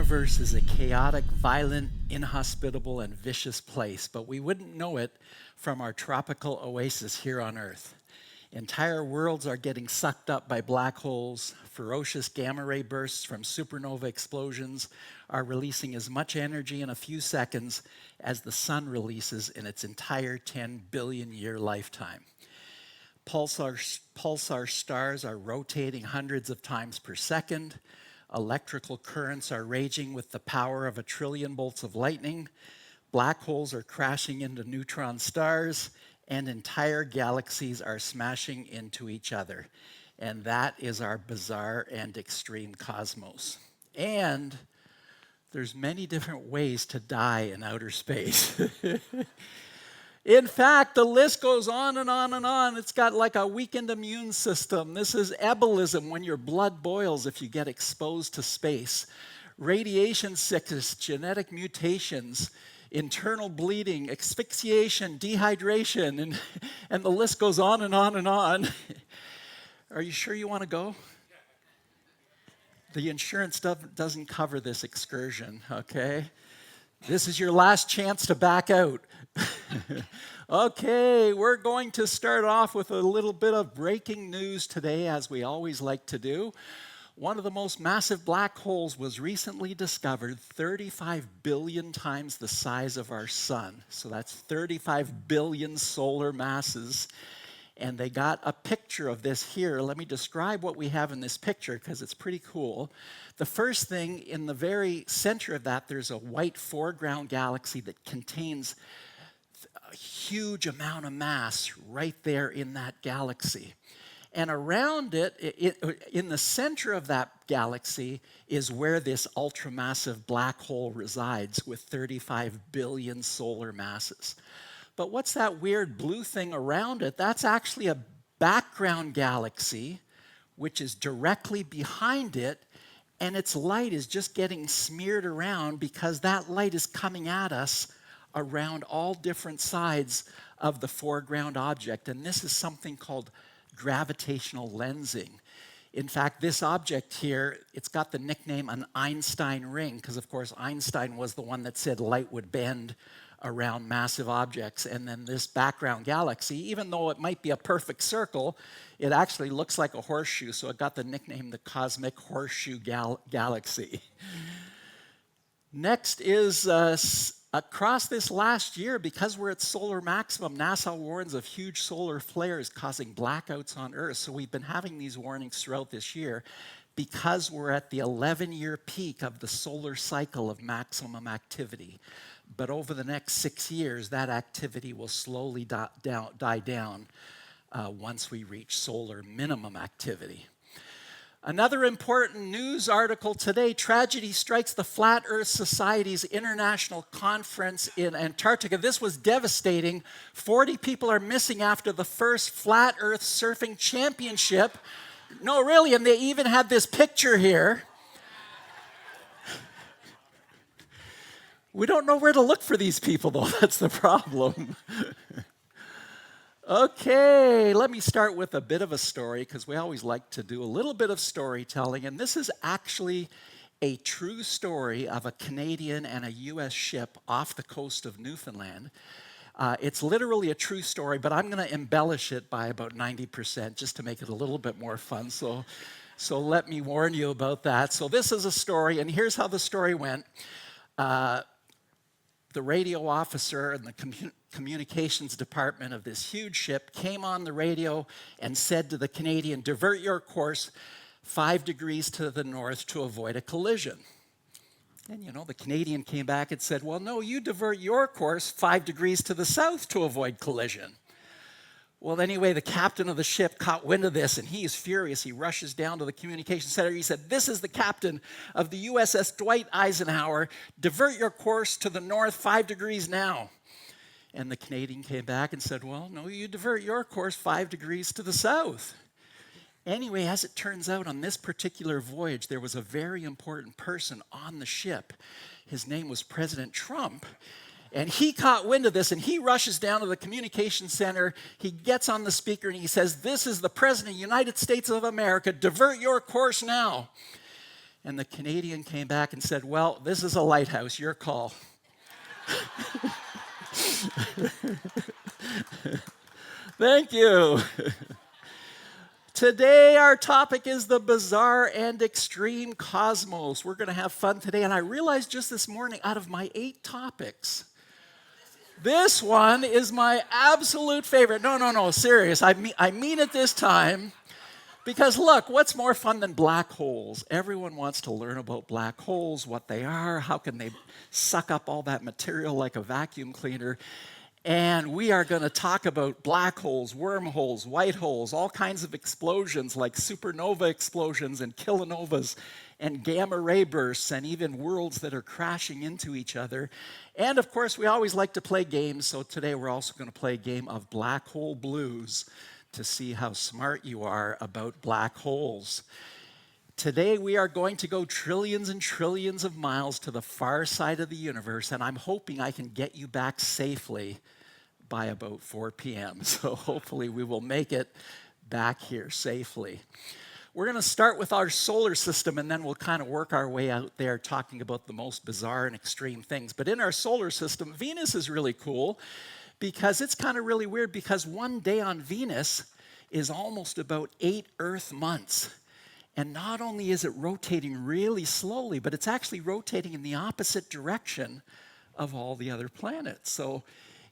universe is a chaotic, violent, inhospitable, and vicious place, but we wouldn't know it from our tropical oasis here on Earth. Entire worlds are getting sucked up by black holes. Ferocious gamma ray bursts from supernova explosions are releasing as much energy in a few seconds as the sun releases in its entire 10 billion year lifetime. Pulsar stars are rotating hundreds of times per second. Electrical currents are raging with the power of 1 trillion bolts of lightning. Black holes are crashing into neutron stars, and entire galaxies are smashing into each other. And that is our bizarre and extreme cosmos. And there's many different ways to die in outer space. In fact, the list goes on and on and on. It's got like a weakened immune system. This is ebolism, when your blood boils if you get exposed to space. Radiation sickness, genetic mutations, internal bleeding, asphyxiation, dehydration, and the list goes on and on and on. Are you sure you want to go? The insurance doesn't cover this excursion, okay? This is your last chance to back out. Okay, we're going to start off with a little bit of breaking news today, as we always like to do. One of the most massive black holes was recently discovered, 35 billion times the size of our sun. So that's 35 billion solar masses. And they got a picture of this here. Let me describe what we have in this picture, because it's pretty cool. The first thing, in the very center of that, there's a white foreground galaxy that contains a huge amount of mass right there in that galaxy. And around it, in the center of that galaxy, is where this ultramassive black hole resides with 35 billion solar masses. But what's that weird blue thing around it? That's actually a background galaxy, which is directly behind it, and its light is just getting smeared around because that light is coming at us around all different sides of the foreground object. And this is something called gravitational lensing. In fact, this object here, it's got the nickname an Einstein ring, because of course Einstein was the one that said light would bend around massive objects. And then this background galaxy, even though it might be a perfect circle, it actually looks like a horseshoe, so it got the nickname the cosmic horseshoe galaxy. Next is across this last year, because we're at solar maximum, NASA warns of huge solar flares causing blackouts on Earth. So we've been having these warnings throughout this year because we're at the 11-year peak of the solar cycle of maximum activity. But over the next 6 years, that activity will slowly die down once we reach solar minimum activity. Another important news article today: tragedy strikes the Flat Earth Society's international conference in Antarctica. This was devastating. 40 people are missing after the first Flat Earth Surfing Championship. No, really, and they even had this picture here. We don't know where to look for these people, though. That's the problem. Okay, let me start with a bit of a story, because we always like to do a little bit of storytelling. And this is actually a true story of a Canadian and a US ship off the coast of Newfoundland. It's literally a true story, but I'm going to embellish it by about 90% just to make it a little bit more fun. So let me warn you about that. So this is a story, and here's how the story went. The radio officer in the communications department of this huge ship came on the radio and said to the Canadian, "Divert your course 5 degrees to the north to avoid a collision." And the Canadian came back and said, "Well, no, you divert your course 5 degrees to the south to avoid collision." Well, anyway, the captain of the ship caught wind of this, and he is furious. He rushes down to the communications center. He said, "This is the captain of the USS Dwight Eisenhower. Divert your course to the north 5 degrees now." And the Canadian came back and said, "Well, no, you divert your course 5 degrees to the south." Anyway, as it turns out, on this particular voyage, there was a very important person on the ship. His name was President Trump. And he caught wind of this, and he rushes down to the communication center. He gets on the speaker, and he says, "This is the President of the United States of America. Divert your course now." And the Canadian came back and said, well, this is a lighthouse, your call. Thank you. Today, our topic is the bizarre and extreme cosmos. We're going to have fun today. And I realized just this morning, out of my 8 topics, this one is my absolute favorite. No, serious. I mean it this time. Because look, what's more fun than black holes? Everyone wants to learn about black holes, what they are, how can they suck up all that material like a vacuum cleaner. And we are going to talk about black holes, wormholes, white holes, all kinds of explosions like supernova explosions and kilonovas and gamma ray bursts and even worlds that are crashing into each other. And of course, we always like to play games, so today we're also going to play a game of black hole blues to see how smart you are about black holes. Today we are going to go trillions and trillions of miles to the far side of the universe, and I'm hoping I can get you back safely by about 4 p.m. So hopefully we will make it back here safely. We're going to start with our solar system, and then we'll kind of work our way out there talking about the most bizarre and extreme things. But in our solar system, Venus is really cool because it's kind of really weird because one day on Venus is almost about 8 Earth months. And not only is it rotating really slowly, but it's actually rotating in the opposite direction of all the other planets. So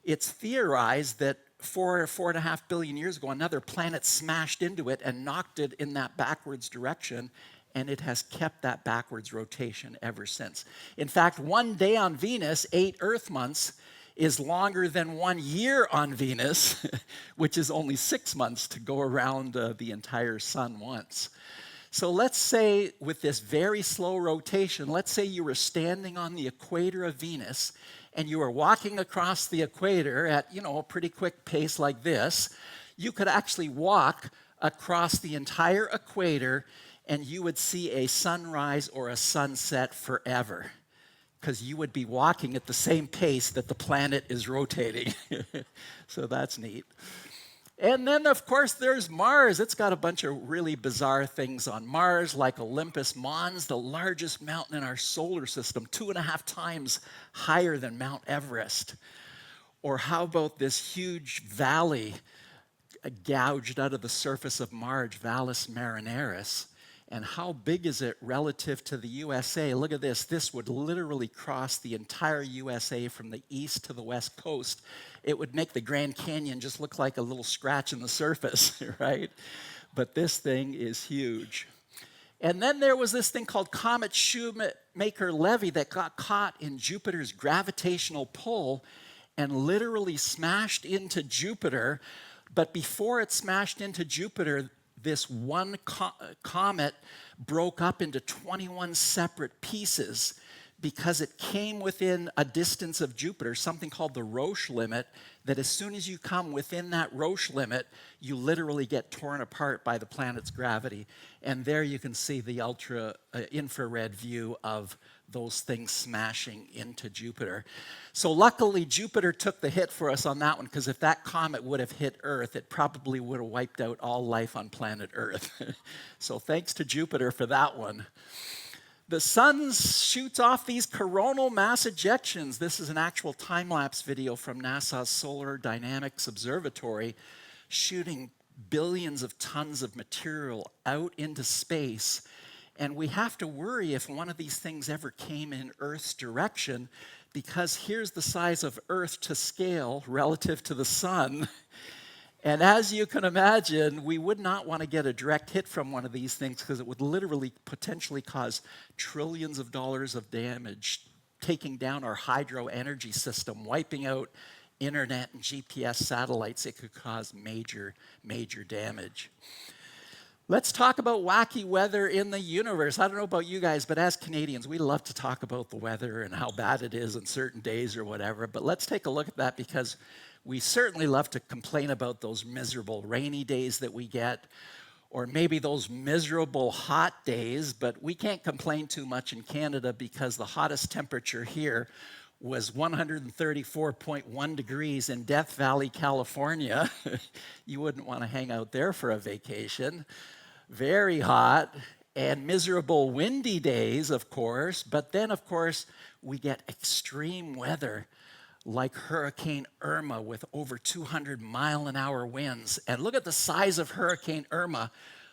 it's theorized that 4.5 billion years ago, another planet smashed into it and knocked it in that backwards direction, and it has kept that backwards rotation ever since. In fact, one day on Venus, 8 Earth months, is longer than 1 year on Venus, which is only 6 months to go around the entire sun once. So let's say with this very slow rotation, let's say you were standing on the equator of Venus and you were walking across the equator at, a pretty quick pace like this. You could actually walk across the entire equator and you would see a sunrise or a sunset forever, because you would be walking at the same pace that the planet is rotating. So that's neat. And then, of course, there's Mars. It's got a bunch of really bizarre things on Mars, like Olympus Mons, the largest mountain in our solar system, 2.5 times higher than Mount Everest. Or how about this huge valley gouged out of the surface of Mars, Valles Marineris? And how big is it relative to the USA? Look at this. This would literally cross the entire USA from the east to the west coast. It would make the Grand Canyon just look like a little scratch in the surface, right? But this thing is huge. And then there was this thing called Comet Shoemaker-Levy that got caught in Jupiter's gravitational pull and literally smashed into Jupiter. But before it smashed into Jupiter, this one comet broke up into 21 separate pieces because it came within a distance of Jupiter, something called the Roche limit, that as soon as you come within that Roche limit, you literally get torn apart by the planet's gravity. And there you can see the infrared view of those things smashing into Jupiter. So luckily, Jupiter took the hit for us on that one, because if that comet would have hit Earth, it probably would have wiped out all life on planet Earth. So thanks to Jupiter for that one. The sun shoots off these coronal mass ejections. This is an actual time-lapse video from NASA's Solar Dynamics Observatory, shooting billions of tons of material out into space. And we have to worry if one of these things ever came in Earth's direction, because here's the size of Earth to scale relative to the sun. And as you can imagine, we would not want to get a direct hit from one of these things, because it would literally potentially cause trillions of dollars of damage, taking down our hydro energy system, wiping out internet and GPS satellites. It could cause major, major damage. Let's talk about wacky weather in the universe. I don't know about you guys, but as Canadians, we love to talk about the weather and how bad it is on certain days or whatever. But let's take a look at that, because we certainly love to complain about those miserable rainy days that we get, or maybe those miserable hot days, but we can't complain too much in Canada because the hottest temperature here was 134.1 degrees in Death Valley, California. You wouldn't want to hang out there for a vacation. Very hot. and miserable windy days, of course, but then, of course, we get extreme weather like Hurricane Irma with over 200-mile-an-hour winds. And look at the size of Hurricane Irma,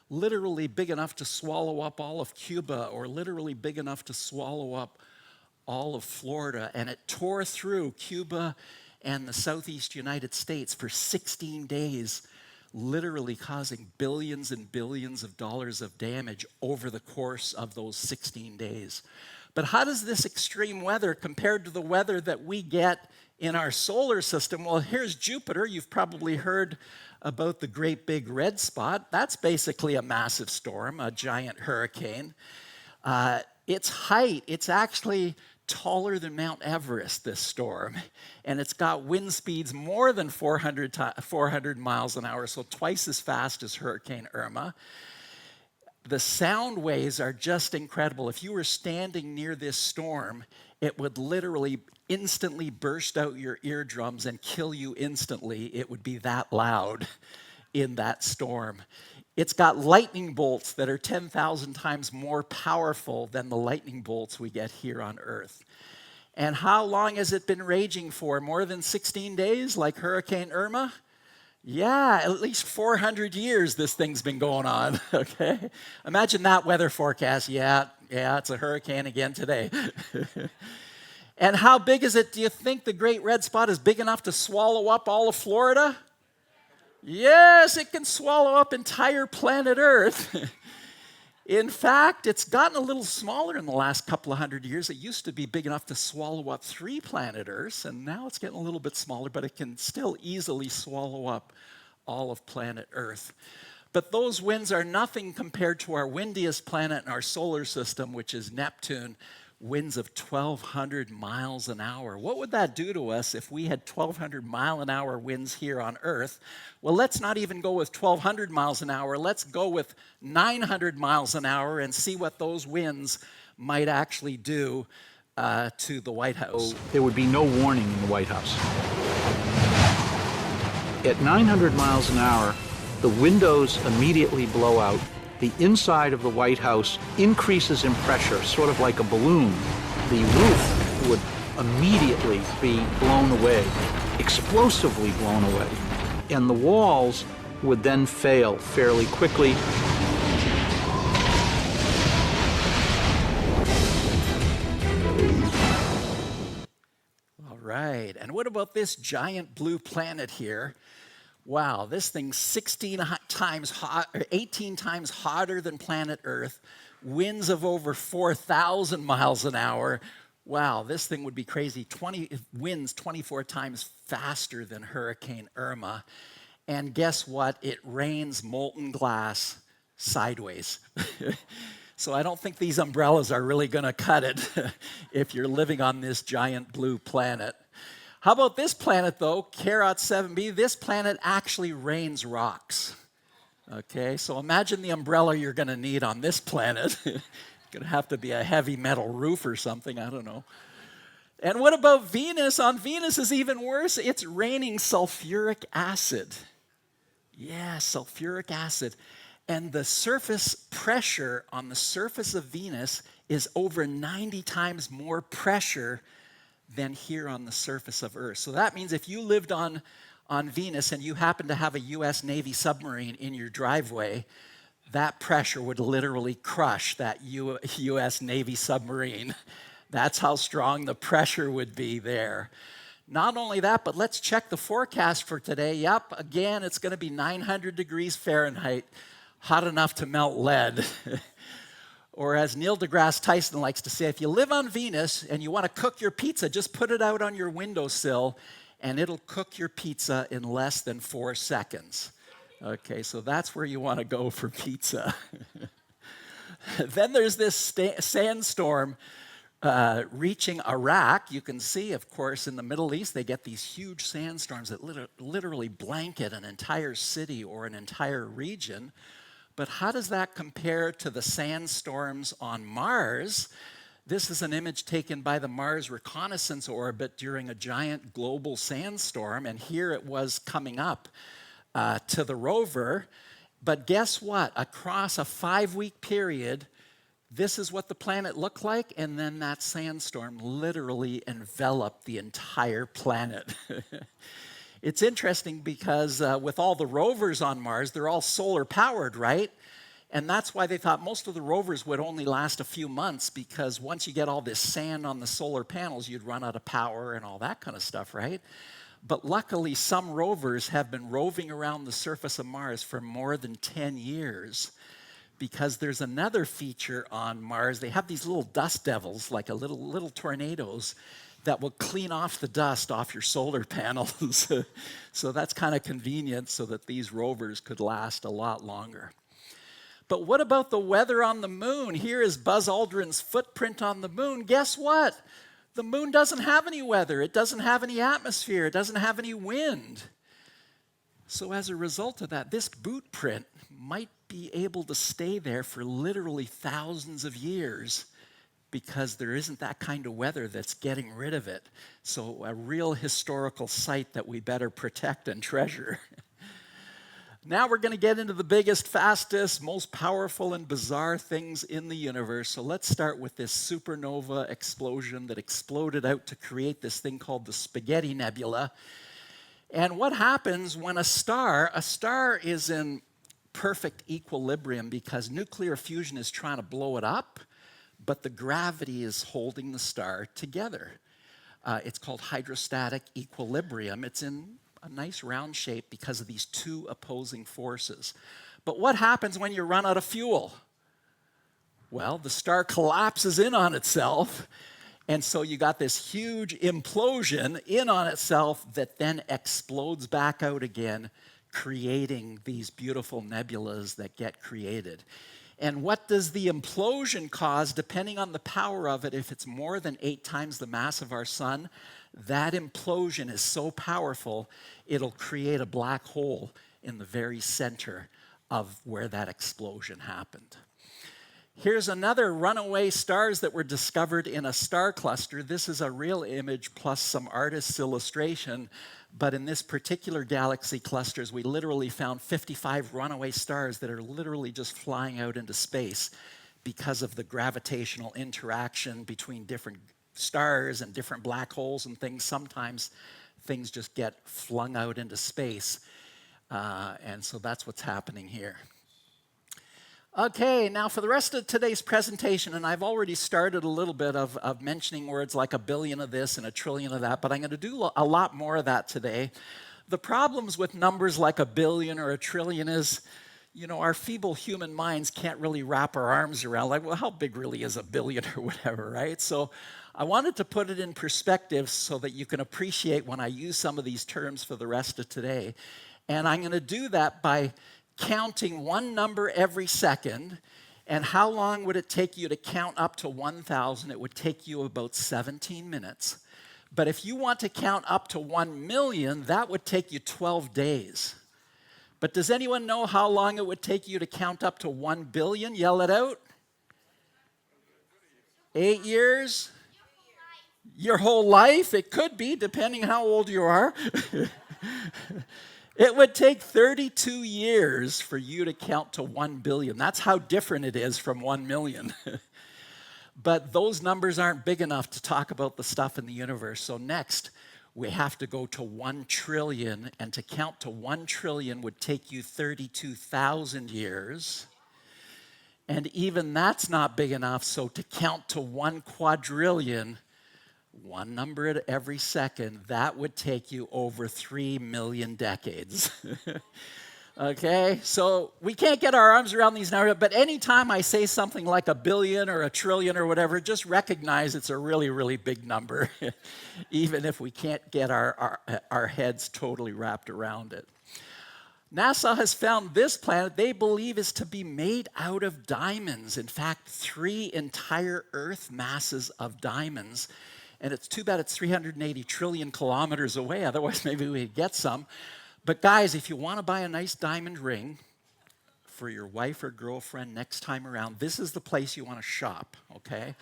literally big enough to swallow up all of Cuba, or literally big enough to swallow up all of Florida. And it tore through Cuba and the southeast United States for 16 days, literally causing billions and billions of dollars of damage over the course of those 16 days. But how does this extreme weather compare to the weather that we get in our solar system? Well, here's Jupiter. You've probably heard about the great big red spot. That's basically a massive storm, a giant hurricane. Its height, it's actually taller than Mount Everest, this storm, and it's got wind speeds more than 400 miles an hour, so twice as fast as Hurricane Irma. The sound waves are just incredible. If you were standing near this storm, it would literally instantly burst out your eardrums and kill you instantly. It would be that loud in that storm. It's got lightning bolts that are 10,000 times more powerful than the lightning bolts we get here on Earth. And how long has it been raging for? More than 16 days, like Hurricane Irma? Yeah, at least 400 years this thing's been going on, okay? Imagine that weather forecast. Yeah, it's a hurricane again today. And how big is it? Do you think the Great Red Spot is big enough to swallow up all of Florida? Yes, it can swallow up entire planet Earth. In fact, it's gotten a little smaller in the last couple of hundred years. It used to be big enough to swallow up 3 planet Earths, and now it's getting a little bit smaller, but it can still easily swallow up all of planet Earth. But those winds are nothing compared to our windiest planet in our solar system, which is Neptune, winds of 1,200 miles an hour. What would that do to us if we had 1,200-mile-an-hour winds here on Earth? Well, let's not even go with 1,200 miles an hour. Let's go with 900 miles an hour and see what those winds might actually do to the White House. There would be no warning in the White House. At 900 miles an hour, the windows immediately blow out. The inside of the White House increases in pressure, sort of like a balloon. The roof would immediately be blown away, explosively blown away. And the walls would then fail fairly quickly. All right, and what about this giant blue planet here? Wow, this thing's 18 times hotter than planet Earth, winds of over 4,000 miles an hour. Wow, this thing would be crazy. Winds 24 times faster than Hurricane Irma. And guess what? It rains molten glass sideways. So I don't think these umbrellas are really going to cut it if you're living on this giant blue planet. How about this planet, though, Carat 7b? This planet actually rains rocks. Okay, so imagine the umbrella you're going to need on this planet. It's going to have to be a heavy metal roof or something, I don't know. And what about Venus? On Venus is even worse. It's raining sulfuric acid. Yeah, sulfuric acid. And the surface pressure on the surface of Venus is over 90 times more pressure than here on the surface of Earth. So that means if you lived on Venus and you happen to have a U.S. Navy submarine in your driveway, that pressure would literally crush that U.S. Navy submarine. That's how strong the pressure would be there. Not only that, but let's check the forecast for today. Yep, again, it's going to be 900 degrees Fahrenheit, hot enough to melt lead. Or as Neil deGrasse Tyson likes to say, if you live on Venus and you want to cook your pizza, just put it out on your windowsill and it'll cook your pizza in less than 4 seconds. Okay, so that's where you want to go for pizza. Then there's this sandstorm reaching Iraq. You can see, of course, in the Middle East, they get these huge sandstorms that literally blanket an entire city or an entire region. But how does that compare to the sandstorms on Mars? This is an image taken by the Mars Reconnaissance Orbit during a giant global sandstorm, and here it was coming up to the rover. But guess what? Across a 5-week period, this is what the planet looked like, and then that sandstorm literally enveloped the entire planet. It's interesting because with all the rovers on Mars, they're all solar powered, right? And that's why they thought most of the rovers would only last a few months, because once you get all this sand on the solar panels, you'd run out of power and all that kind of stuff, right? But luckily, some rovers have been roving around the surface of Mars for more than 10 years, because there's another feature on Mars. They have these little dust devils, like a little tornadoes, that will clean off the dust off your solar panels. So that's kind of convenient, so that these rovers could last a lot longer. But what about the weather on the moon? Here is Buzz Aldrin's footprint on the moon. Guess what? The moon doesn't have any weather. It doesn't have any atmosphere. It doesn't have any wind. So as a result of that, this boot print might be able to stay there for literally thousands of years, because there isn't that kind of weather that's getting rid of it. So a real historical site that we better protect and treasure. Now we're going to get into the biggest, fastest, most powerful and bizarre things in the universe. So let's start with this supernova explosion that exploded out to create this thing called the Spaghetti Nebula. And what happens when a star is in perfect equilibrium, because nuclear fusion is trying to blow it up, but the gravity is holding the star together. It's called hydrostatic equilibrium. It's in a nice round shape because of these two opposing forces. But what happens when you run out of fuel? Well, the star collapses in on itself, and so you got this huge implosion in on itself that then explodes back out again, creating these beautiful nebulas that get created. And what does the implosion cause? Depending on the power of it, if it's more than 8 times the mass of our sun, that implosion is so powerful, it'll create a black hole in the very center of where that explosion happened. Here's another runaway stars that were discovered in a star cluster. This is a real image plus some artist's illustration. But in this particular galaxy clusters, we literally found 55 runaway stars that are literally just flying out into space because of the gravitational interaction between different stars and different black holes and things. Sometimes things just get flung out into space. And so that's what's happening here. Okay, now for the rest of today's presentation, and I've already started a little bit of mentioning words like a billion of this and a trillion of that, but I'm going to do a lot more of that today. The problems with numbers like a billion or a trillion is, our feeble human minds can't really wrap our arms around, like, well, how big really is a billion or whatever, right? So I wanted to put it in perspective so that you can appreciate when I use some of these terms for the rest of today. And I'm going to do that by counting one number every second. And how long would it take you to count up to 1,000? It would take you about 17 minutes. But if you want to count up to 1 million, that would take you 12 days. But does anyone know how long it would take you to count up to 1 billion? Yell it out. 8 years? Your whole life? It could be, depending how old you are. It would take 32 years for you to count to 1 billion. That's how different it is from 1 million. But those numbers aren't big enough to talk about the stuff in the universe. So next, we have to go to 1 trillion. And to count to 1 trillion would take you 32,000 years. And even that's not big enough. So to count to 1 quadrillion, one number at every second, that would take you over 3 million decades. Okay, so we can't get our arms around these numbers, but anytime I say something like a billion or a trillion or whatever, just recognize it's a really, really big number, even if we can't get our heads totally wrapped around it. NASA has found this planet they believe is to be made out of diamonds. In fact, 3 entire Earth masses of diamonds. And it's too bad it's 380 trillion kilometers away, otherwise maybe we'd get some. But guys, if you want to buy a nice diamond ring for your wife or girlfriend next time around, this is the place you want to shop, okay?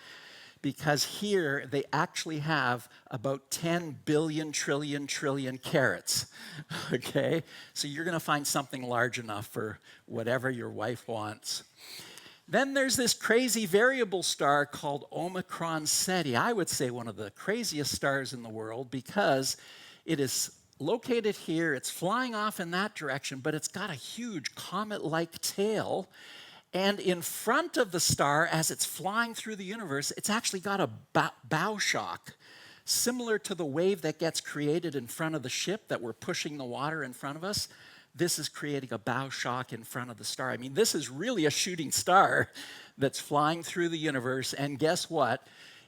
because here they actually have about 10 billion trillion carats, okay? So you're going to find something large enough for whatever your wife wants. Then there's this crazy variable star called Omicron Ceti. I would say one of the craziest stars in the world because it is located here, it's flying off in that direction, but it's got a huge comet-like tail. And in front of the star, as it's flying through the universe, it's actually got a bow shock, similar to the wave that gets created in front of the ship that we're pushing the water in front of us. This is creating a bow shock in front of the star. I mean, this is really a shooting star that's flying through the universe. And guess what?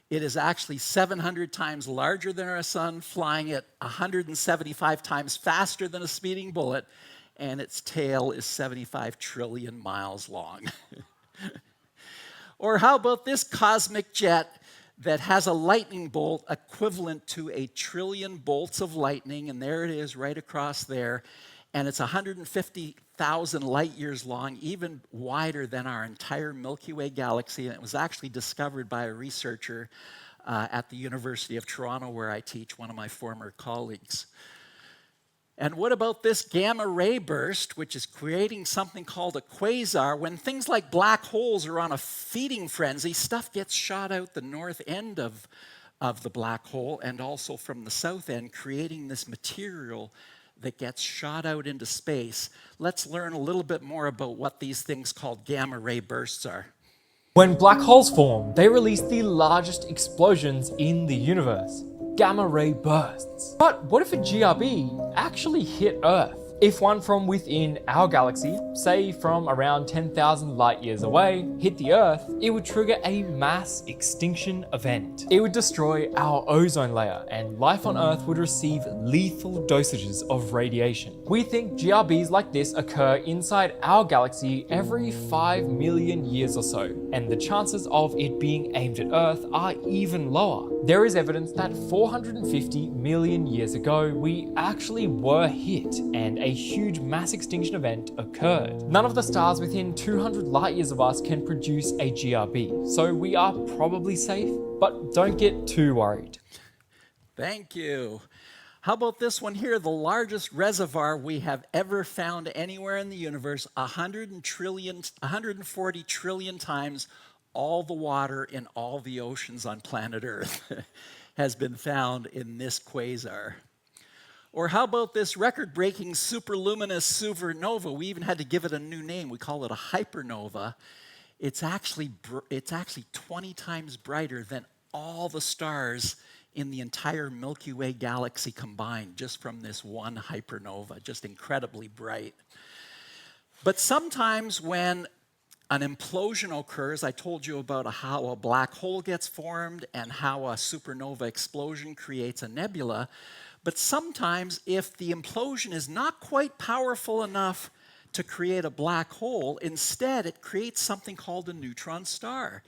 It is actually 700 times larger than our sun, flying at 175 times faster than a speeding bullet. And its tail is 75 trillion miles long. Or how about this cosmic jet that has a lightning bolt equivalent to 1 trillion bolts of lightning, and there it is right across there, and it's 150,000 light years long, even wider than our entire Milky Way galaxy, and it was actually discovered by a researcher at the University of Toronto, where I teach, one of my former colleagues. And what about this gamma ray burst, which is creating something called a quasar? When things like black holes are on a feeding frenzy, stuff gets shot out the north end of the black hole and also from the south end, creating this material that gets shot out into space. Let's learn a little bit more about what these things called gamma ray bursts are. When black holes form, they release the largest explosions in the universe. Gamma ray bursts. But what if a GRB actually hit Earth? If one from within our galaxy, say from around 10,000 light years away, hit the Earth, it would trigger a mass extinction event. It would destroy our ozone layer, and life on Earth would receive lethal dosages of radiation. We think GRBs like this occur inside our galaxy every 5 million years or so, and the chances of it being aimed at Earth are even lower. There is evidence that 450 million years ago, we actually were hit, and a huge mass extinction event occurred. None of the stars within 200 light years of us can produce a GRB, so we are probably safe, but don't get too worried. Thank you. How about this one here? The largest reservoir we have ever found anywhere in the universe, 140 trillion times all the water in all the oceans on planet Earth has been found in this quasar. Or how about this record-breaking superluminous supernova? We even had to give it a new name. We call it a hypernova. It's actually 20 times brighter than all the stars in the entire Milky Way galaxy combined, just from this one hypernova, just incredibly bright. But sometimes when an implosion occurs, I told you about how a black hole gets formed and how a supernova explosion creates a nebula. But sometimes if the implosion is not quite powerful enough to create a black hole, instead it creates something called a neutron star.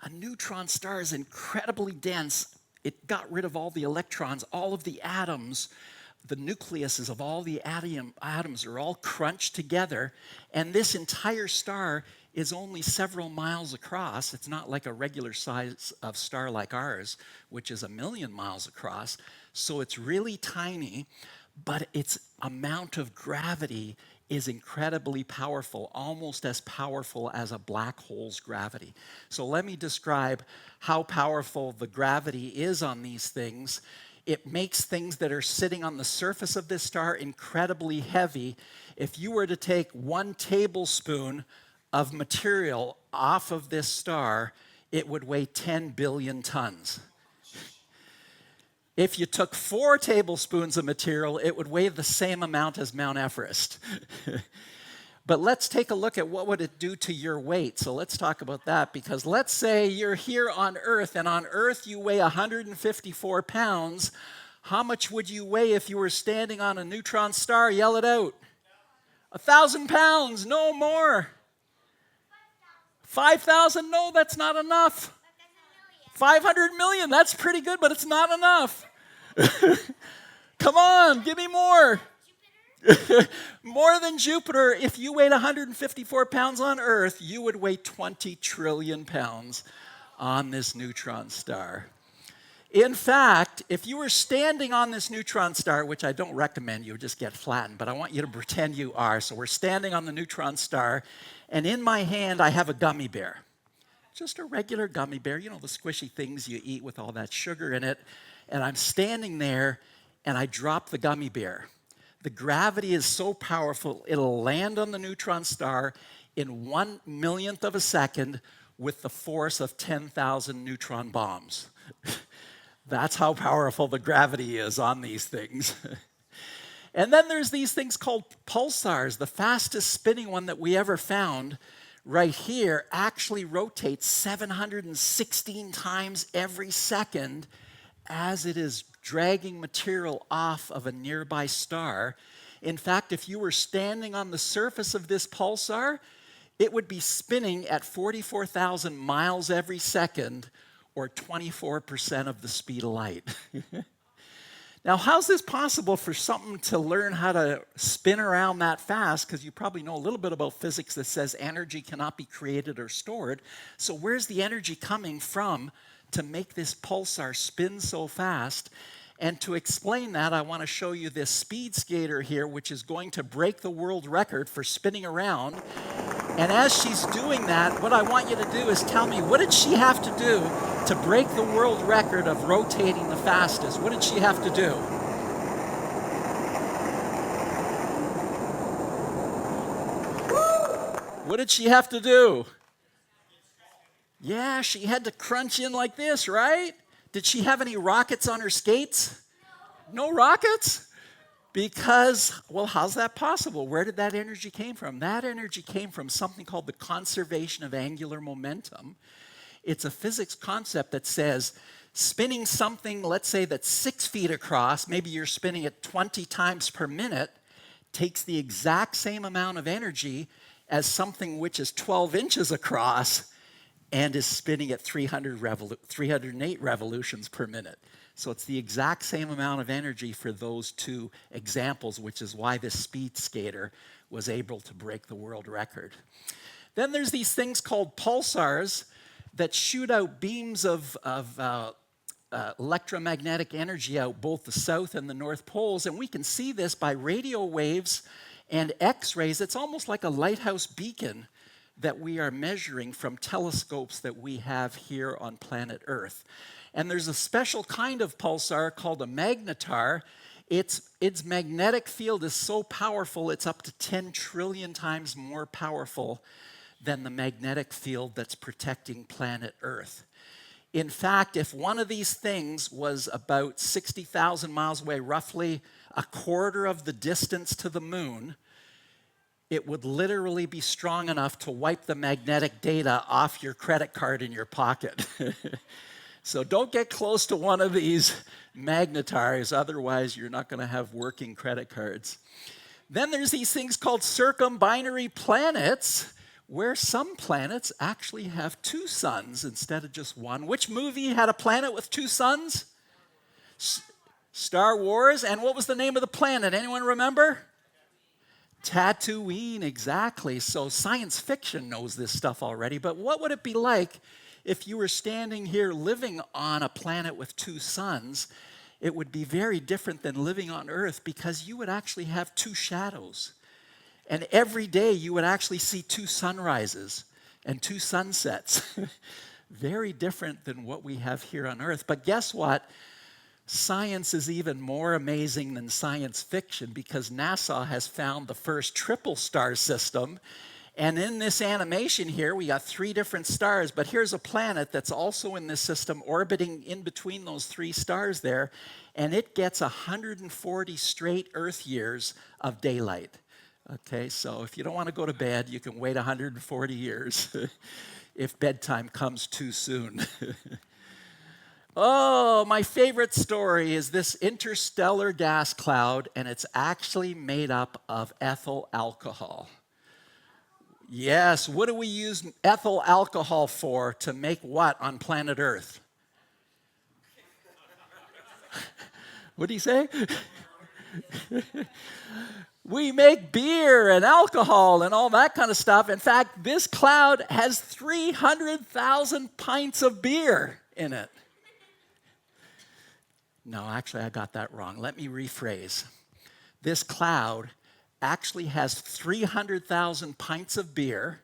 A neutron star is incredibly dense. It got rid of all the electrons, all of the atoms. The nucleuses of all the atoms are all crunched together, and this entire star is only several miles across. It's not like a regular size of star like ours, which is 1 million miles across. So it's really tiny, but its amount of gravity is incredibly powerful, almost as powerful as a black hole's gravity. So let me describe how powerful the gravity is on these things. It makes things that are sitting on the surface of this star incredibly heavy. If you were to take 1 tablespoon of material off of this star, it would weigh 10 billion tons. If you took 4 tablespoons of material, it would weigh the same amount as Mount Everest. But let's take a look at what would it do to your weight. So let's talk about that, because let's say you're here on Earth, and on Earth you weigh 154 pounds. How much would you weigh if you were standing on a neutron star? Yell it out. 1,000 pounds, no more. 5,000? No, that's not enough. 500 million, that's pretty good, but it's not enough. Come on, give me more. More than Jupiter. If you weighed 154 pounds on Earth, you would weigh 20 trillion pounds on this neutron star. In fact, if you were standing on this neutron star, which I don't recommend, you just get flattened, but I want you to pretend you are. So we're standing on the neutron star, and in my hand I have a gummy bear. Just a regular gummy bear, you know, the squishy things you eat with all that sugar in it. And I'm standing there, and I drop the gummy bear. The gravity is so powerful, it'll land on the neutron star in 1/1,000,000th of a second with the force of 10,000 neutron bombs. That's how powerful the gravity is on these things. And then there's these things called pulsars. The fastest spinning one that we ever found right here actually rotates 716 times every second as it is dragging material off of a nearby star. In fact, if you were standing on the surface of this pulsar, it would be spinning at 44,000 miles every second, or 24% of the speed of light. Now, how's this possible for something to learn how to spin around that fast? Because you probably know a little bit about physics that says energy cannot be created or stored. So where's the energy coming from to make this pulsar spin so fast? And to explain that, I want to show you this speed skater here, which is going to break the world record for spinning around. And as she's doing that, what I want you to do is tell me, what did she have to do to break the world record of rotating the fastest? What did she have to do? What did she have to do? Yeah, she had to crunch in like this, right? Did she have any rockets on her skates? No rockets? Because, well, how's that possible? Where did that energy came from? That energy came from something called the conservation of angular momentum. It's a physics concept that says spinning something, let's say that's 6 feet across, maybe you're spinning it 20 times per minute, takes the exact same amount of energy as something which is 12 inches across and is spinning at 308 revolutions per minute. So it's the exact same amount of energy for those two examples, which is why this speed skater was able to break the world record. Then there's these things called pulsars that shoot out beams of electromagnetic energy out both the south and the north poles, and we can see this by radio waves and X-rays. It's almost like a lighthouse beacon that we are measuring from telescopes that we have here on planet Earth. And there's a special kind of pulsar called a magnetar. Its magnetic field is so powerful, it's up to 10 trillion times more powerful than the magnetic field that's protecting planet Earth. In fact, if one of these things was about 60,000 miles away, roughly a quarter of the distance to the moon, it would literally be strong enough to wipe the magnetic data off your credit card in your pocket. So don't get close to one of these magnetars, otherwise you're not going to have working credit cards. Then there's these things called circumbinary planets, where some planets actually have 2 suns instead of just one. Which movie had a planet with 2 suns? Star Wars. And what was the name of the planet? Anyone remember? Tatooine, exactly. So science fiction knows this stuff already, but what would it be like if you were standing here living on a planet with 2 suns? It would be very different than living on Earth because you would actually have 2 shadows. And every day you would actually see 2 sunrises and 2 sunsets. Very different than what we have here on Earth. But guess what? Science is even more amazing than science fiction because NASA has found the first triple star system. And in this animation here, we got 3 different stars, but here's a planet that's also in this system orbiting in between those 3 stars there, and it gets 140 straight Earth years of daylight. Okay, so if you don't want to go to bed, you can wait 140 years if bedtime comes too soon. Oh, my favorite story is this interstellar gas cloud, and it's actually made up of ethyl alcohol. Yes, what do we use ethyl alcohol for to make what on planet Earth? What do you say? We make beer and alcohol and all that kind of stuff. In fact, this cloud has 300,000 pints of beer in it. No, actually, I got that wrong. Let me rephrase. This cloud actually has 300,000 pints of beer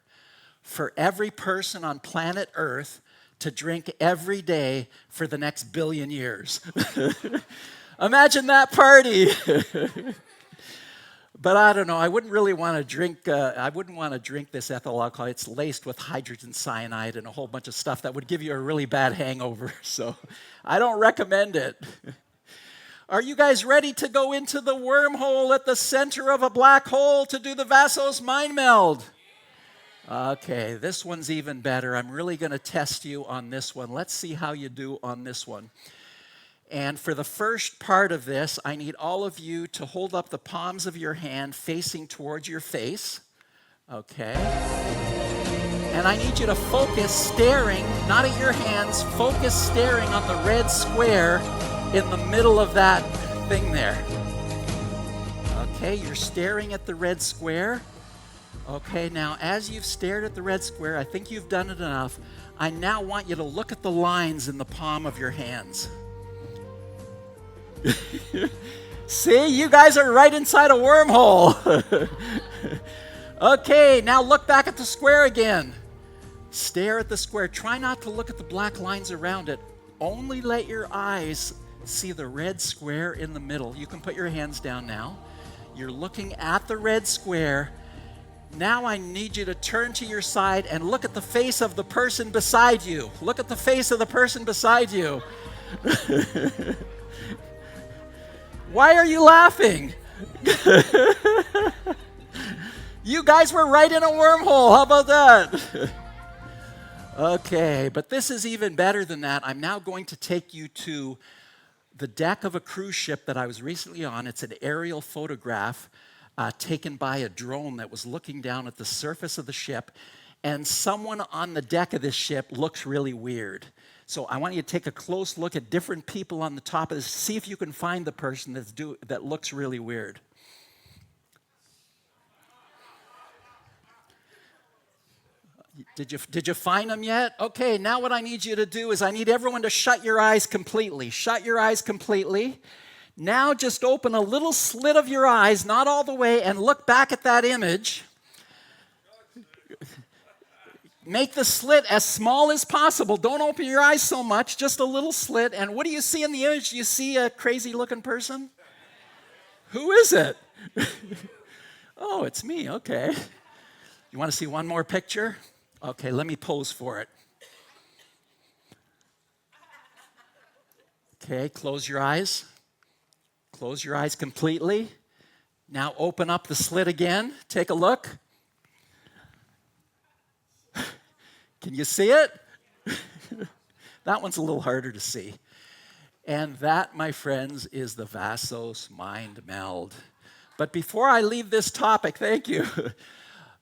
for every person on planet Earth to drink every day for the next billion years. Imagine that party. But I don't know, I wouldn't really want to drink, I wouldn't want to drink this ethyl alcohol. It's laced with hydrogen cyanide and a whole bunch of stuff that would give you a really bad hangover. So I don't recommend it. Are you guys ready to go into the wormhole at the center of a black hole to do the Vassos mind meld? Okay, this one's even better. I'm really going to test you on this one. Let's see how you do on this one. And for the first part of this, I need all of you to hold up the palms of your hand facing towards your face. Okay. And I need you to focus staring, not at your hands, focus staring on the red square in the middle of that thing there. Okay, you're staring at the red square. Okay, now as you've stared at the red square, I think you've done it enough. I now want you to look at the lines in the palm of your hands. See, you guys are right inside a wormhole. Okay, now look back at the square again. Stare at the square. Try not to look at the black lines around it. Only let your eyes see the red square in the middle. You can put your hands down now. You're looking at the red square. Now I need you to turn to your side and look at the face of the person beside you. Look at the face of the person beside you. Why are you laughing? You guys were right in a wormhole. How about that? Okay, but this is even better than that. I'm now going to take you to the deck of a cruise ship that I was recently on. It's an aerial photograph taken by a drone that was looking down at the surface of the ship, and someone on the deck of this ship looks really weird. So I want you to take a close look at different people on the top of this. See if you can find the person that looks really weird. Did you find them yet? Okay, now what I need you to do is I need everyone to shut your eyes completely. Shut your eyes completely. Now just open a little slit of your eyes, not all the way, and look back at that image. Make the slit as small as possible. Don't open your eyes so much, just a little slit. And what do you see in the image? Do you see a crazy-looking person? Who is it? Oh, it's me, okay. You want to see one more picture? Okay, let me pose for it. Okay, close your eyes. Close your eyes completely. Now open up the slit again. Take a look. Can you see it? That one's a little harder to see. And that, my friends, is the Vassos mind meld. But before I leave this topic, thank you,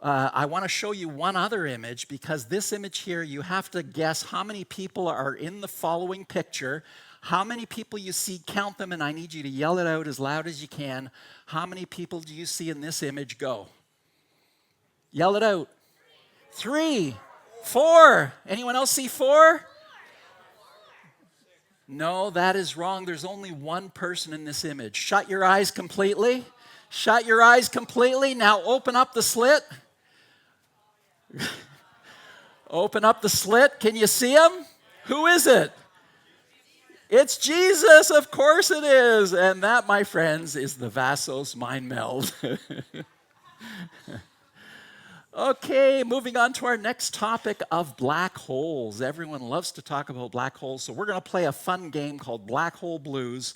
I want to show you one other image, because this image here, you have to guess how many people are in the following picture. How many people you see, count them, and I need you to yell it out as loud as you can. How many people do you see in this image? Go. Yell it out. 3, 4. Anyone else see 4? No, that is wrong. There's only one person in this image. Shut your eyes completely. Shut your eyes completely. Now open up the slit. Open up the slit. Can you see him? Who is it? It's Jesus, of course it is. And that, my friends, is the Vassos mind meld. Okay, moving on to our next topic of black holes. Everyone loves to talk about black holes, so we're going to play a fun game called Black Hole Blues.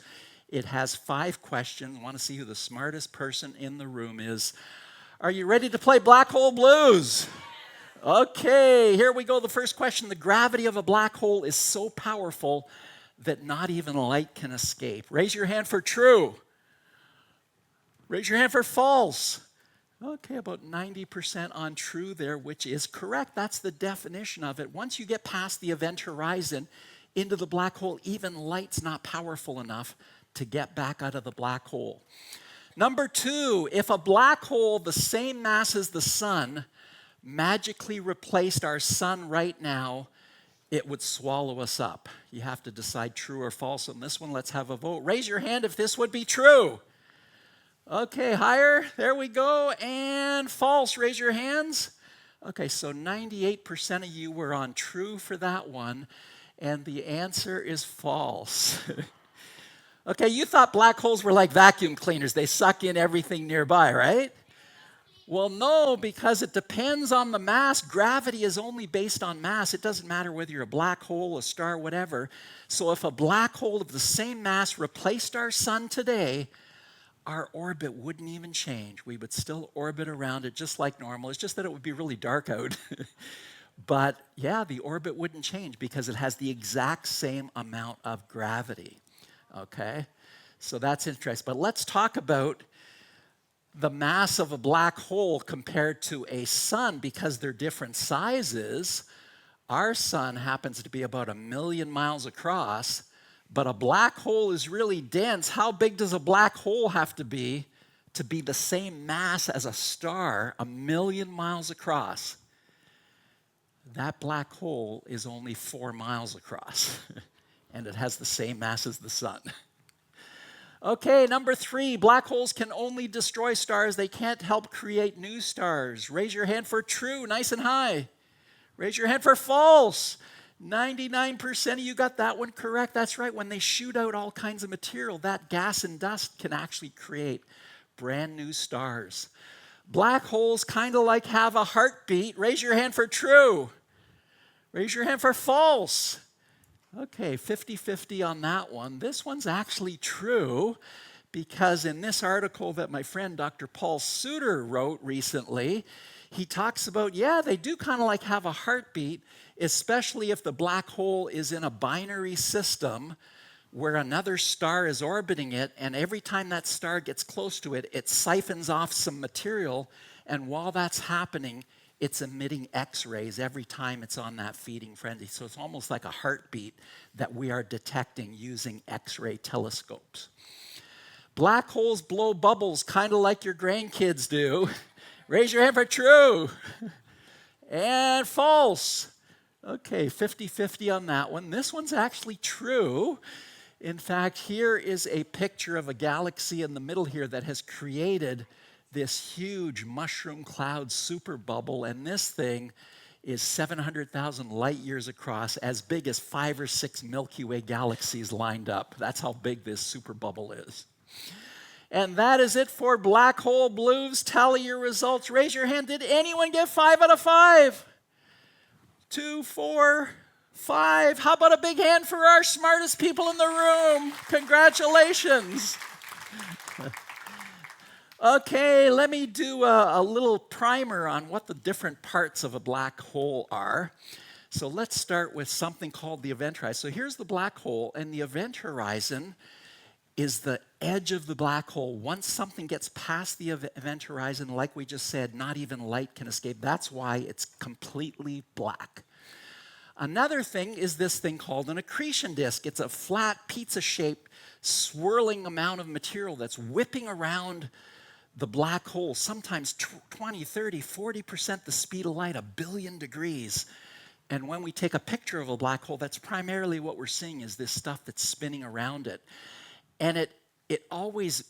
It has 5 questions. I want to see who the smartest person in the room is. Are you ready to play Black Hole Blues? Okay, here we go. The first question. The gravity of a black hole is so powerful that not even light can escape. Raise your hand for true. Raise your hand for false. Okay, about 90% on true there, which is correct. That's the definition of it. Once you get past the event horizon into the black hole, even light's not powerful enough to get back out of the black hole. Number 2, if a black hole the same mass as the sun magically replaced our sun right now, it would swallow us up. You have to decide true or false on this one. Let's have a vote. Raise your hand if this would be true. Okay, higher. There we go. And false. Raise your hands. Okay, so 98% of you were on true for that one, and the answer is false. Okay, you thought black holes were like vacuum cleaners. They suck in everything nearby, right? Well, no, because it depends on the mass. Gravity is only based on mass. It doesn't matter whether you're a black hole, a star, whatever. So if a black hole of the same mass replaced our sun today, our orbit wouldn't even change. We would still orbit around it just like normal. It's just that it would be really dark out. But yeah, the orbit wouldn't change because it has the exact same amount of gravity. Okay? So that's interesting. But let's talk about the mass of a black hole compared to a sun, because they're different sizes. Our sun happens to be about 1 million miles across, but a black hole is really dense. How big does a black hole have to be the same mass as a star 1 million miles across? That black hole is only 4 miles across, and it has the same mass as the sun. Okay, number 3, black holes can only destroy stars. They can't help create new stars. Raise your hand for true, nice and high. Raise your hand for false. 99% of you got that one correct. That's right, when they shoot out all kinds of material, that gas and dust can actually create brand new stars. Black holes kind of like have a heartbeat. Raise your hand for true. Raise your hand for false. Okay, 50-50 on that one. This one's actually true because in this article that my friend Dr. Paul Suter wrote recently, he talks about, yeah, they do kind of like have a heartbeat, especially if the black hole is in a binary system where another star is orbiting it, and every time that star gets close to it, it siphons off some material, and while that's happening, it's emitting X-rays every time it's on that feeding frenzy. So it's almost like a heartbeat that we are detecting using X-ray telescopes. Black holes blow bubbles kind of like your grandkids do. Raise your hand for true. And false. Okay, 50-50 on that one. This one's actually true. In fact, here is a picture of a galaxy in the middle here that has created this huge mushroom cloud super bubble, and this thing is 700,000 light years across, as big as 5 or 6 Milky Way galaxies lined up. That's how big this super bubble is. And that is it for Black Hole Blues. Tally your results. Raise your hand. Did anyone get 5 out of 5? 2, 4, 5. How about a big hand for our smartest people in the room? Congratulations. Okay, let me do a little primer on what the different parts of a black hole are. So let's start with something called the event horizon. So here's the black hole, and the event horizon is the edge of the black hole. Once something gets past the event horizon, like we just said, not even light can escape. That's why it's completely black. Another thing is this thing called an accretion disk. It's a flat, pizza-shaped, swirling amount of material that's whipping around the black hole, sometimes 20, 30, 40% the speed of light, 1 billion degrees. And when we take a picture of a black hole, that's primarily what we're seeing is this stuff that's spinning around it. And it always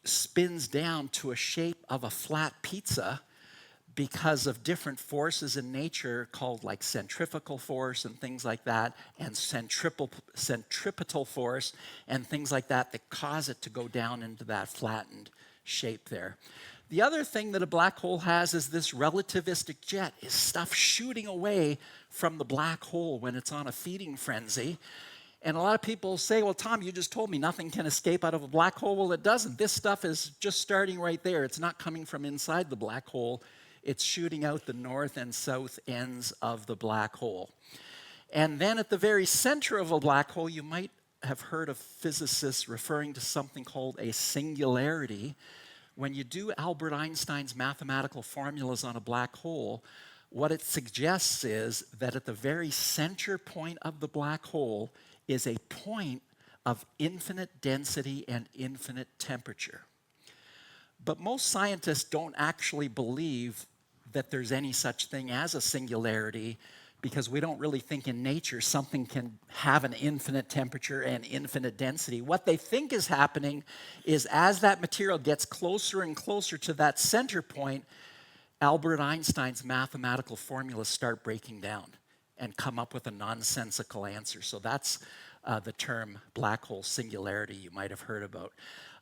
spins down to a shape of a flat pizza because of different forces in nature called like centrifugal force and things like that, and centripetal force and things like that that cause it to go down into that flattened shape there. The other thing that a black hole has is this relativistic jet, is stuff shooting away from the black hole when it's on a feeding frenzy. And a lot of people say, well, Tom, you just told me nothing can escape out of a black hole. Well, it doesn't. This stuff is just starting right there. It's not coming from inside the black hole. It's shooting out the north and south ends of the black hole. And then at the very center of a black hole, you might have heard of physicists referring to something called a singularity. When you do Albert Einstein's mathematical formulas on a black hole, what it suggests is that at the very center point of the black hole is a point of infinite density and infinite temperature. But most scientists don't actually believe that there's any such thing as a singularity, because we don't really think in nature something can have an infinite temperature and infinite density. What they think is happening is as that material gets closer and closer to that center point, Albert Einstein's mathematical formulas start breaking down and come up with a nonsensical answer. So that's the term black hole singularity you might have heard about.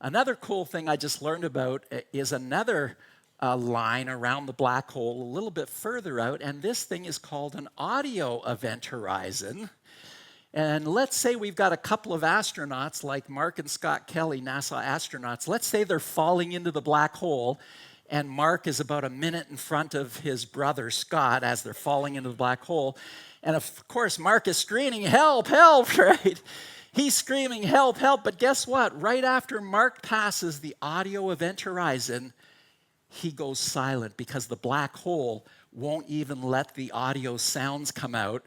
Another cool thing I just learned about is another line around the black hole a little bit further out, and this thing is called an audio event horizon. And let's say we've got a couple of astronauts like Mark and Scott Kelly, NASA astronauts. Let's say they're falling into the black hole, and Mark is about a minute in front of his brother Scott as they're falling into the black hole. And of course, Mark is screaming, "Help, help," right? He's screaming, "Help, help." But guess what? Right after Mark passes the audio event horizon, he goes silent because the black hole won't even let the audio sounds come out.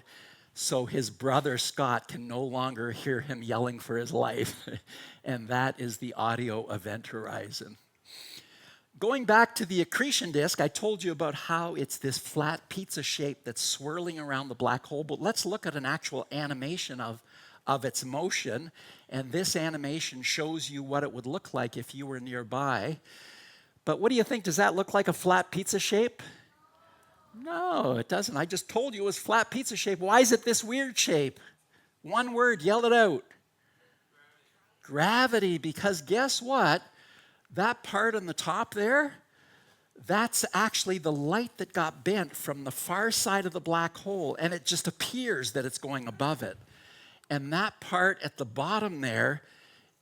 So his brother Scott can no longer hear him yelling for his life. And that is the audio event horizon. Going back to the accretion disk, I told you about how it's this flat pizza shape that's swirling around the black hole, but let's look at an actual animation of its motion. And this animation shows you what it would look like if you were nearby. But what do you think? Does that look like a flat pizza shape? No, it doesn't. I just told you it was flat pizza shape. Why is it this weird shape? One word, yell it out. Gravity, because guess what? That part on the top there, that's actually the light that got bent from the far side of the black hole, and it just appears that it's going above it. And that part at the bottom there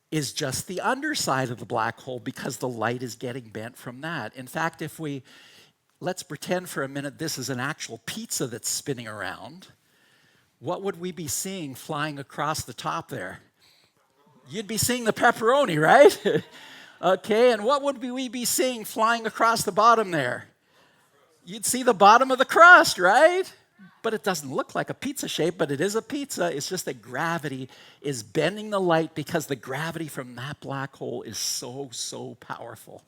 is just the underside of the black hole because the light is getting bent from that. In fact, let's pretend for a minute this is an actual pizza that's spinning around. What would we be seeing flying across the top there? You'd be seeing the pepperoni, right? Okay, and what would we be seeing flying across the bottom there? You'd see the bottom of the crust, right? But it doesn't look like a pizza shape, but it is a pizza. It's just that gravity is bending the light because the gravity from that black hole is so, so powerful.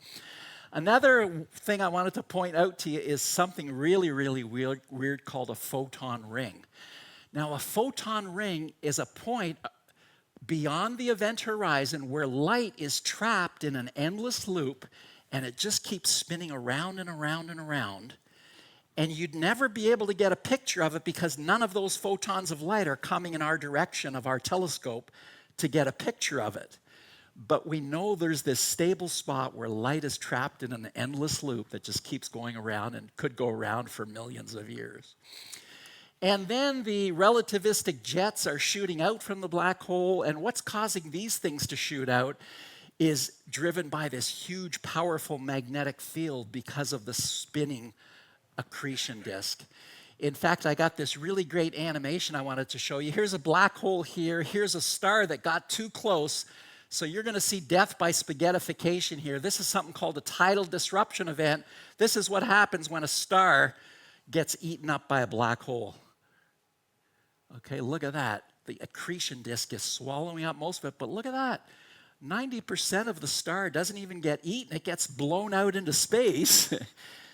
Another thing I wanted to point out to you is something really, really weird called a photon ring. Now, a photon ring is a point beyond the event horizon where light is trapped in an endless loop, and it just keeps spinning around and around and around. And you'd never be able to get a picture of it because none of those photons of light are coming in our direction of our telescope to get a picture of it. But we know there's this stable spot where light is trapped in an endless loop that just keeps going around and could go around for millions of years. And then the relativistic jets are shooting out from the black hole, and what's causing these things to shoot out is driven by this huge, powerful magnetic field because of the spinning accretion disk. In fact, I got this really great animation I wanted to show you. Here's a black hole here. Here's a star that got too close. So you're going to see death by spaghettification here. This is something called a tidal disruption event. This is what happens when a star gets eaten up by a black hole. Okay, look at that. The accretion disk is swallowing up most of it, but look at that. 90% of the star doesn't even get eaten. It gets blown out into space.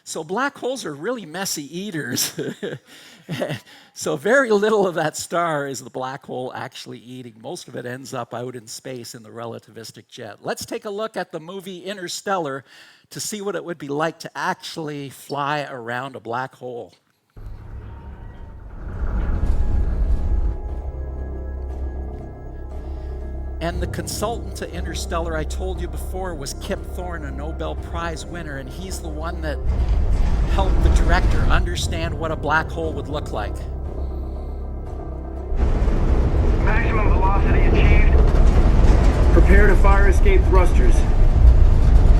So black holes are really messy eaters. So very little of that star is the black hole actually eating. Most of it ends up out in space in the relativistic jet. Let's take a look at the movie Interstellar to see what it would be like to actually fly around a black hole. And the consultant to Interstellar I told you before was Kip Thorne, a Nobel Prize winner, and he's the one that helped the director understand what a black hole would look like. Maximum velocity achieved. Prepare to fire escape thrusters.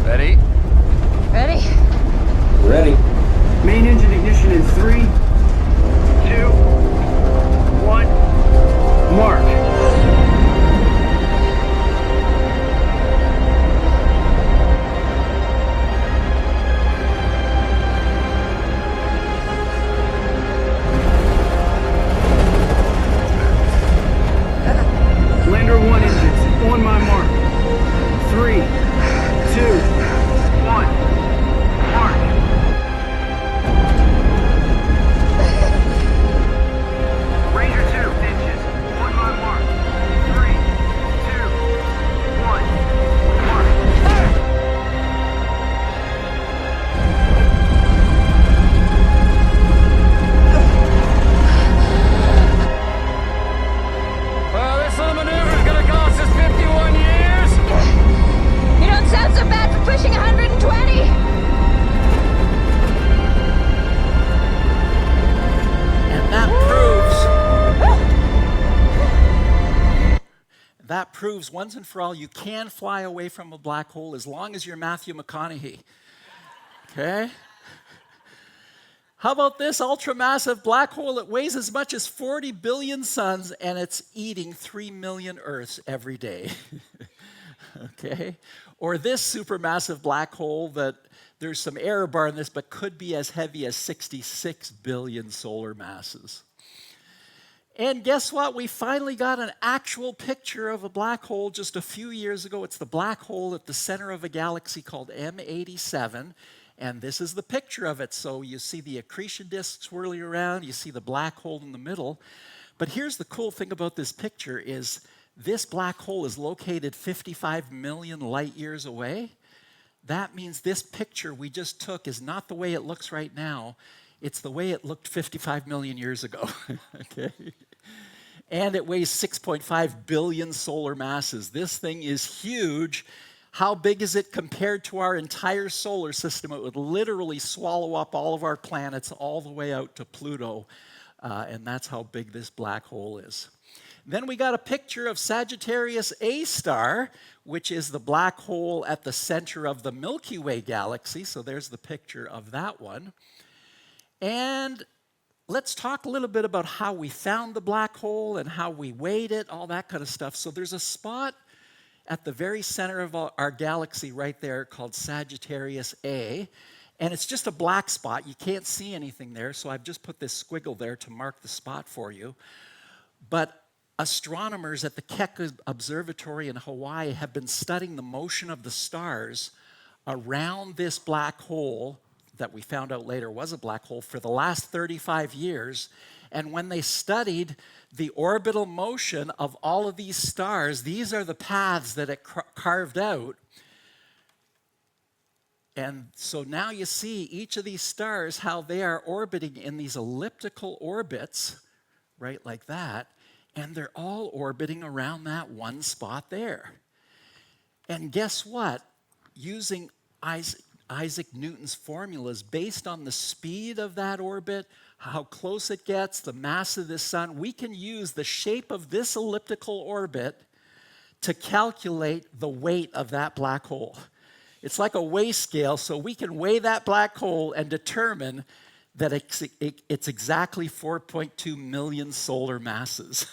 Ready? Ready? Ready. Main engine ignition in 3, 2, 1. Mark. Lander 1 engines on my mark. 3, 2, 1. proves once and for all you can fly away from a black hole as long as you're Matthew McConaughey. Okay? How about this ultramassive black hole? It weighs as much as 40 billion suns, and it's eating 3 million Earths every day. Okay? Or this supermassive black hole that there's some error bar in this, but could be as heavy as 66 billion solar masses. And guess what? We finally got an actual picture of a black hole just a few years ago. It's the black hole at the center of a galaxy called M87. And this is the picture of it. So you see the accretion disk swirling around, you see the black hole in the middle. But here's the cool thing about this picture is this black hole is located 55 million light years away. That means this picture we just took is not the way it looks right now. It's the way it looked 55 million years ago. Okay? And it weighs 6.5 billion solar masses. This thing is huge. How big is it compared to our entire solar system? It would literally swallow up all of our planets all the way out to Pluto. And that's how big this black hole is. Then we got a picture of Sagittarius A star, which is the black hole at the center of the Milky Way galaxy. So there's the picture of that one. And let's talk a little bit about how we found the black hole and how we weighed it, all that kind of stuff. So there's a spot at the very center of our galaxy right there called Sagittarius A. And it's just a black spot. You can't see anything there, so I've just put this squiggle there to mark the spot for you. But astronomers at the Keck Observatory in Hawaii have been studying the motion of the stars around this black hole that we found out later was a black hole for the last 35 years. And when they studied the orbital motion of all of these stars, these are the paths that it carved out. And so now you see each of these stars, how they are orbiting in these elliptical orbits, right, like that. And they're all orbiting around that one spot there. And guess what? Using Isaac Newton's formulas, based on the speed of that orbit, how close it gets, the mass of the sun, we can use the shape of this elliptical orbit to calculate the weight of that black hole. It's like a weigh scale, so we can weigh that black hole and determine that it's exactly 4.2 million solar masses.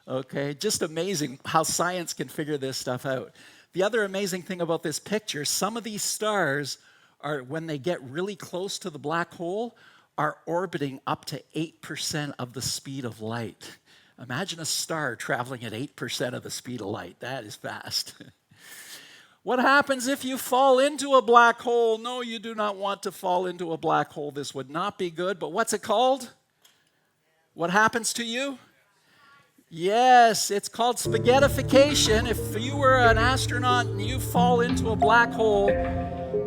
Okay, just amazing how science can figure this stuff out. The other amazing thing about this picture, some of these stars are, when they get really close to the black hole, are orbiting up to 8% of the speed of light. Imagine a star traveling at 8% of the speed of light. That is fast. What happens if you fall into a black hole? No, you do not want to fall into a black hole. This would not be good, but what's it called? What happens to you? Yes, it's called spaghettification. If you were an astronaut and you fall into a black hole,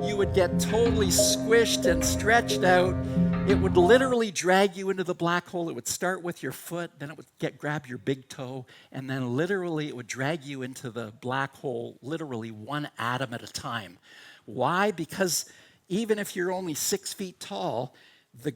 you would get totally squished and stretched out. It would literally drag you into the black hole. It would start with your foot, then it would grab your big toe, and then literally it would drag you into the black hole, literally one atom at a time. Why? Because even if you're only 6 feet tall, the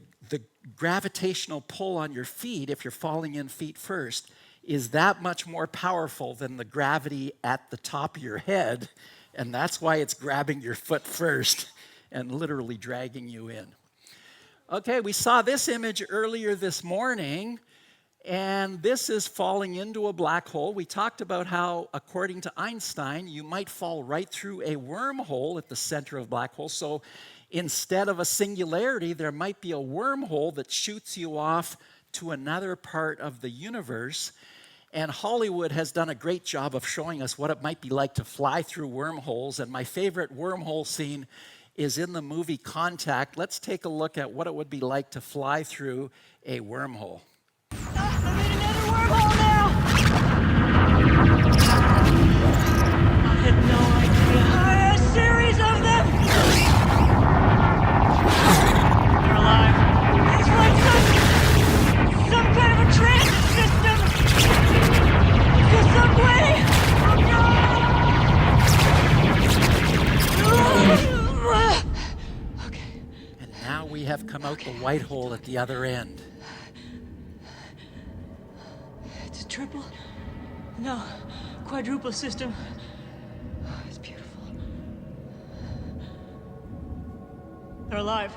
gravitational pull on your feet, if you're falling in feet first, is that much more powerful than the gravity at the top of your head, and that's why it's grabbing your foot first and literally dragging you in. Okay, we saw this image earlier this morning, and this is falling into a black hole. We talked about how, according to Einstein, you might fall right through a wormhole at the center of a black hole. So instead of a singularity, there might be a wormhole that shoots you off to another part of the universe. And Hollywood has done a great job of showing us what it might be like to fly through wormholes. And my favorite wormhole scene is in the movie Contact. Let's take a look at what it would be like to fly through a wormhole. I'm in another wormhole now! I had no idea. A series of them! They're alive. It's like some kind of a transit system! Is there some way? Okay. And now we have come out the white hole at the other end. It's a triple No, quadruple system. It's beautiful. They're alive.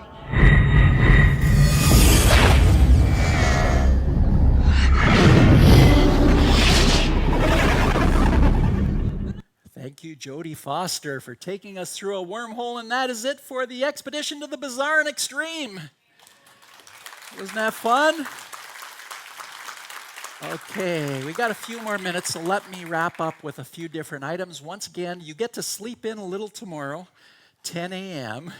Thank you, Jodie Foster, for taking us through a wormhole, and that is it for the expedition to the Bizzare and Extreme. Wasn't that fun? Okay, we got a few more minutes, so let me wrap up with a few different items. Once again, you get to sleep in a little tomorrow, 10 a.m.,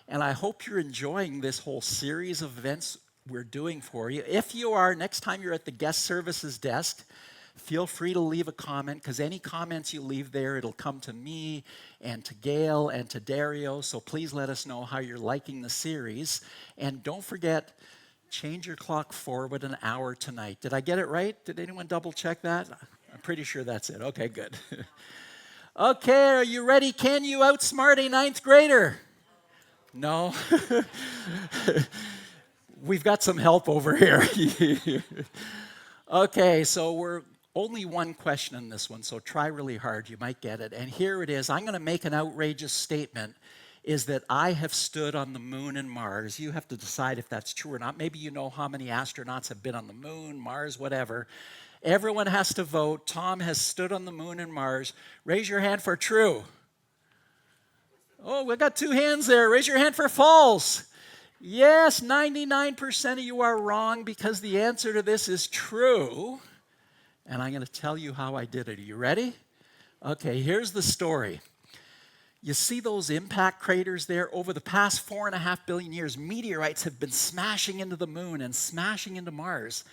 and I hope you're enjoying this whole series of events we're doing for you. If you are, next time you're at the guest services desk, feel free to leave a comment, because any comments you leave there, it'll come to me and to Gail and to Dario, so please let us know how you're liking the series. And don't forget, change your clock forward an hour tonight. Did I get it right? Did anyone double check that? I'm pretty sure that's it. Okay, good. Okay, are you ready? Can you outsmart a ninth grader? No? We've got some help over here. Okay, so we're only one question in this one, so try really hard. You might get it. And here it is. I'm going to make an outrageous statement, is that I have stood on the moon and Mars. You have to decide if that's true or not. Maybe you know how many astronauts have been on the moon, Mars, whatever. Everyone has to vote. Tom has stood on the moon and Mars. Raise your hand for true. Oh, we got two hands there. Raise your hand for false. Yes, 99% of you are wrong, because the answer to this is true. And I'm going to tell you how I did it. Are you ready? Okay, here's the story. You see those impact craters there? Over the past 4.5 billion years, meteorites have been smashing into the moon and smashing into Mars.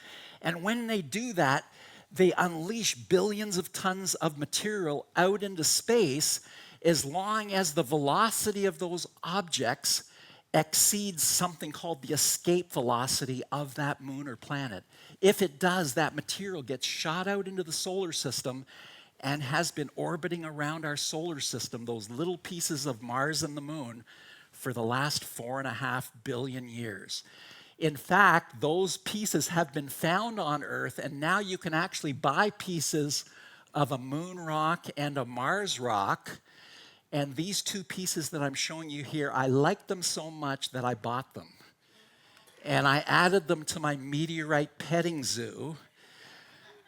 And when they do that, they unleash billions of tons of material out into space, as long as the velocity of those objects exceeds something called the escape velocity of that moon or planet. If it does, that material gets shot out into the solar system and has been orbiting around our solar system, those little pieces of Mars and the moon, for the last 4.5 billion years. In fact, those pieces have been found on Earth, and now you can actually buy pieces of a moon rock and a Mars rock. And these two pieces that I'm showing you here, I liked them so much that I bought them. And I added them to my meteorite petting zoo.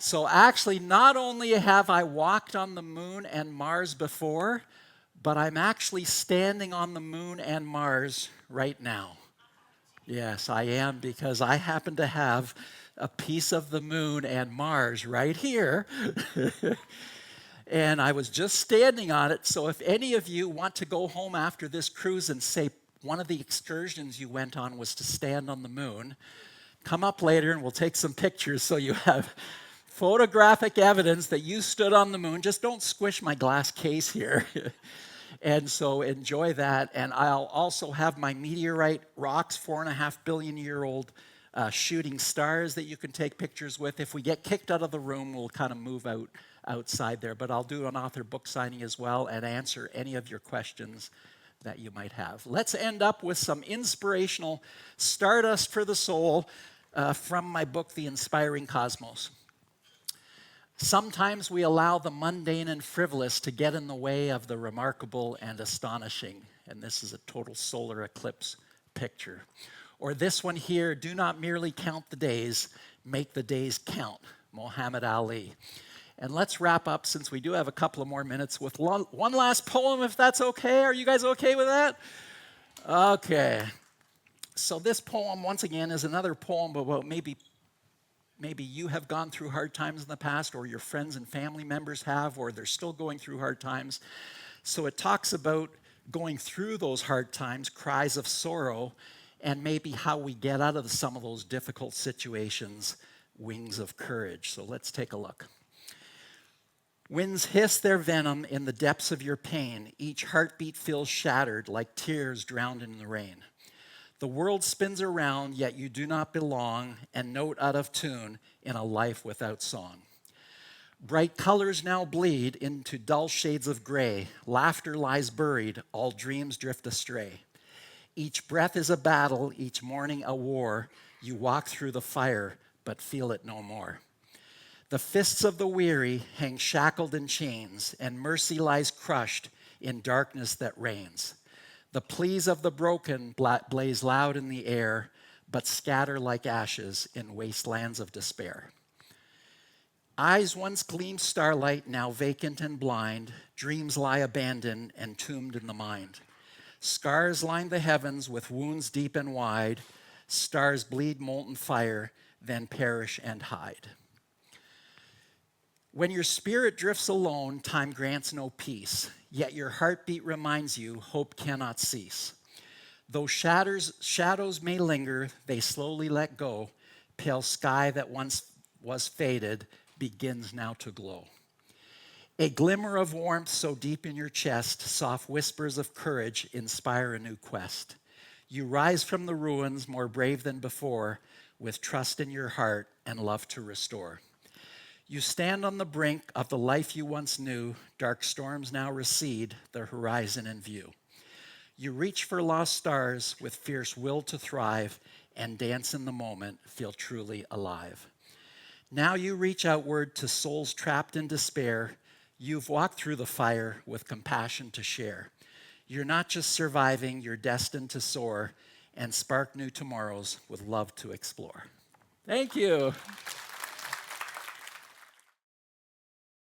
So actually, not only have I walked on the moon and Mars before, but I'm actually standing on the moon and Mars right now. Yes, I am, because I happen to have a piece of the moon and Mars right here. And I was just standing on it. So if any of you want to go home after this cruise and say one of the excursions you went on was to stand on the moon, come up later and we'll take some pictures so you have photographic evidence that you stood on the moon. Just don't squish my glass case here. And so enjoy that. And I'll also have my meteorite rocks, 4.5 billion year old shooting stars that you can take pictures with. If we get kicked out of the room, we'll kind of move outside there. But I'll do an author book signing as well and answer any of your questions that you might have. Let's end up with some inspirational stardust for the soul from my book, The Inspiring Cosmos. Sometimes we allow the mundane and frivolous to get in the way of the remarkable and astonishing. And this is a total solar eclipse picture. Or this one here, do not merely count the days, make the days count, Muhammad Ali. And let's wrap up, since we do have a couple of more minutes, with one last poem, if that's okay. Are you guys okay with that? Okay. So this poem, once again, is another poem about maybe you have gone through hard times in the past, or your friends and family members have, or they're still going through hard times. So it talks about going through those hard times, cries of sorrow, and maybe how we get out of some of those difficult situations, wings of courage. So let's take a look. Winds hiss their venom in the depths of your pain. Each heartbeat feels shattered like tears drowned in the rain. The world spins around, yet you do not belong, and note out of tune in a life without song. Bright colors now bleed into dull shades of gray. Laughter lies buried, all dreams drift astray. Each breath is a battle, each morning a war. You walk through the fire, but feel it no more. The fists of the weary hang shackled in chains, and mercy lies crushed in darkness that reigns. The pleas of the broken blaze loud in the air, but scatter like ashes in wastelands of despair. Eyes once gleamed starlight, now vacant and blind. Dreams lie abandoned, entombed in the mind. Scars line the heavens with wounds deep and wide. Stars bleed molten fire, then perish and hide. When your spirit drifts alone, time grants no peace. Yet your heartbeat reminds you hope cannot cease. Though shadows may linger, they slowly let go. Pale sky that once was faded begins now to glow. A glimmer of warmth so deep in your chest, soft whispers of courage inspire a new quest. You rise from the ruins more brave than before, with trust in your heart and love to restore. You stand on the brink of the life you once knew. Dark storms now recede, the horizon in view. You reach for lost stars with fierce will to thrive, and dance in the moment, feel truly alive. Now you reach outward to souls trapped in despair. You've walked through the fire with compassion to share. You're not just surviving, you're destined to soar and spark new tomorrows with love to explore. Thank you.